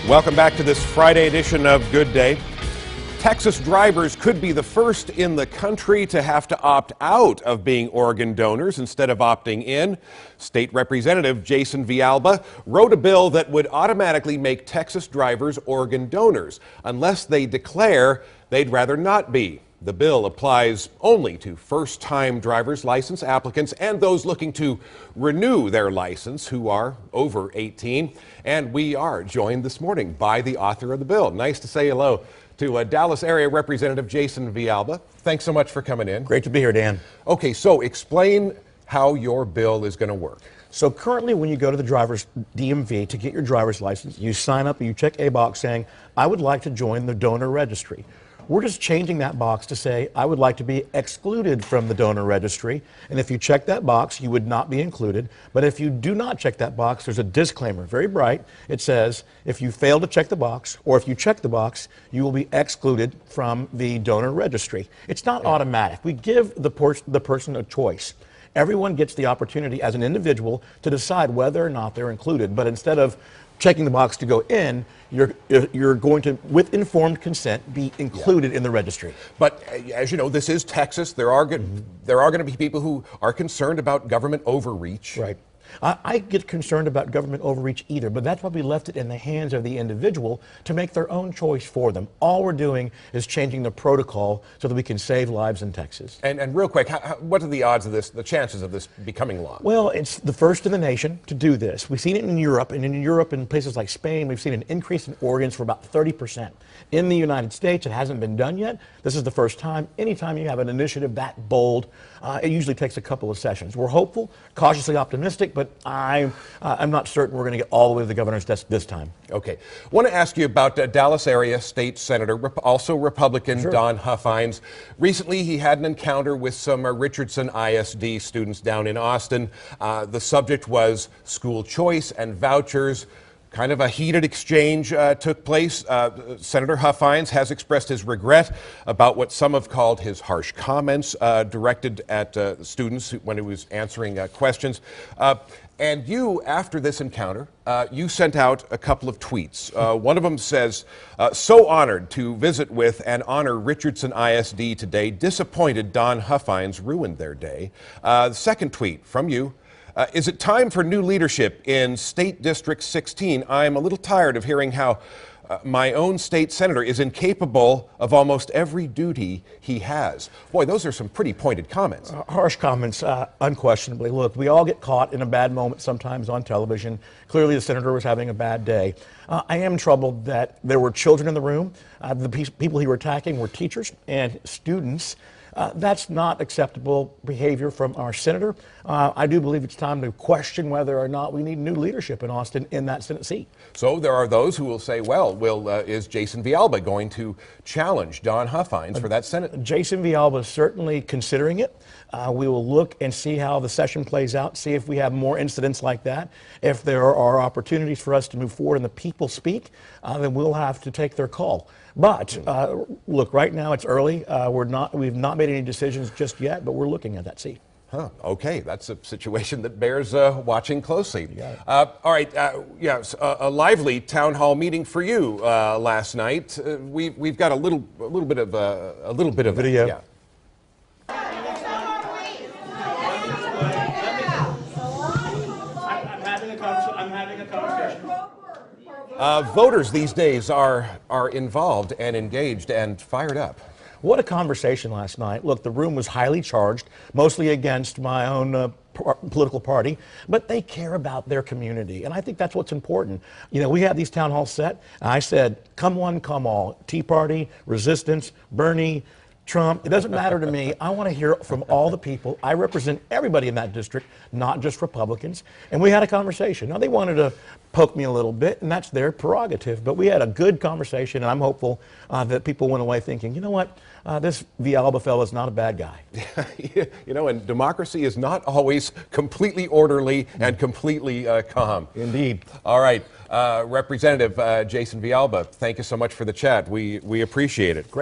Welcome back to this Friday edition of Good Day. Texas drivers could be the first in the country to have to opt out of being organ donors instead of opting in. State Representative Jason Villalba wrote a bill that would automatically make Texas drivers organ donors unless they declare they'd rather not be. The bill applies only to first-time driver's license applicants and those looking to renew their license who are over 18. And we are joined this morning by the author of the bill. Nice to say hello to Dallas area Representative Jason Villalba. Thanks so much for coming in. Great to be here, Dan. Okay, so explain how your bill is going to work. So currently when you go to the driver's DMV to get your driver's license, you sign up and you check a box saying, I would like to join the donor registry. We're just changing that box to say, I would like to be excluded from the donor registry. And if you check that box, you would not be included. But if you do not check that box, there's a disclaimer, very bright. It says, if you fail to check the box, or if you check the box, you will be excluded from the donor registry. It's not automatic. We give the person a choice. Everyone gets the opportunity as an individual to decide whether or not they're included. But instead of checking the box to go in, you're going to, with informed consent, be included in the registry. But as you know, this is Texas. There are going to be people who are concerned about government overreach. Right. I get concerned about government overreach either, but that's why we left it in the hands of the individual to make their own choice for them. All we're doing is changing the protocol so that we can save lives in Texas. And real quick, what are the odds of this, the chances of this becoming law? Well, it's the first in the nation to do this. We've seen it in Europe, and in Europe, in places like Spain, we've seen an increase in organs for about 30%. In the United States, it hasn't been done yet. This is the first time. Anytime you have an initiative that bold, it usually takes a couple of sessions. We're hopeful, cautiously optimistic, but I'm not certain we're going to get all the way to the governor's desk this time. Okay. I want to ask you about Dallas area state senator, also Republican, Sure. Don Huffines. Recently, he had an encounter with some Richardson ISD students down in Austin. The subject was school choice and vouchers. Kind of a heated exchange took place. Senator Huffines has expressed his regret about what some have called his harsh comments directed at students when he was answering questions. And you, after this encounter, you sent out a couple of tweets. One of them says, so honored to visit with and honor Richardson ISD today. Disappointed Don Huffines ruined their day. The second tweet from you. Is it time for new leadership in State District 16? I'm a little tired of hearing how my own state senator is incapable of almost every duty he has. Boy, those are some pretty pointed comments. Harsh comments, unquestionably. Look, we all get caught in a bad moment sometimes on television. Clearly, the senator was having a bad day. I am troubled that there were children in the room. The people he were attacking were teachers and students. That's not acceptable behavior from our senator. I do believe it's time to question whether or not we need new leadership in Austin in that Senate seat. So there are those who will say, well, is Jason Villalba going to challenge Don Huffines for that Senate? Jason Villalba is certainly considering it. We will look and see how the session plays out, see if we have more incidents like that. If there are opportunities for us to move forward and the people speak, then we'll have to take their call. But look, right now it's early. We've not made any decisions just yet, but we're looking at that seat. Huh, okay, that's a situation that bears watching closely. All right, yes, a lively town hall meeting for you last night. We've got a little bit of video. Yeah. I'm having a conversation. Voters these days are involved and engaged and fired up. What a conversation last night. Look, the room was highly charged, mostly against my own political party, but they care about their community, and I think that's what's important. You know, we had these town halls set, and I said, come one, come all. Tea Party, Resistance, Bernie, Trump, it doesn't matter to me. I want to hear from all the people. I represent everybody in that district, not just Republicans. And we had a conversation. Now, they wanted to poke me a little bit, and that's their prerogative. But we had a good conversation, and I'm hopeful that people went away thinking, you know what, this Villalba fellow is not a bad guy. You know, and democracy is not always completely orderly and completely calm. Indeed. All right, Representative Jason Villalba, thank you so much for the chat. We appreciate it. Great.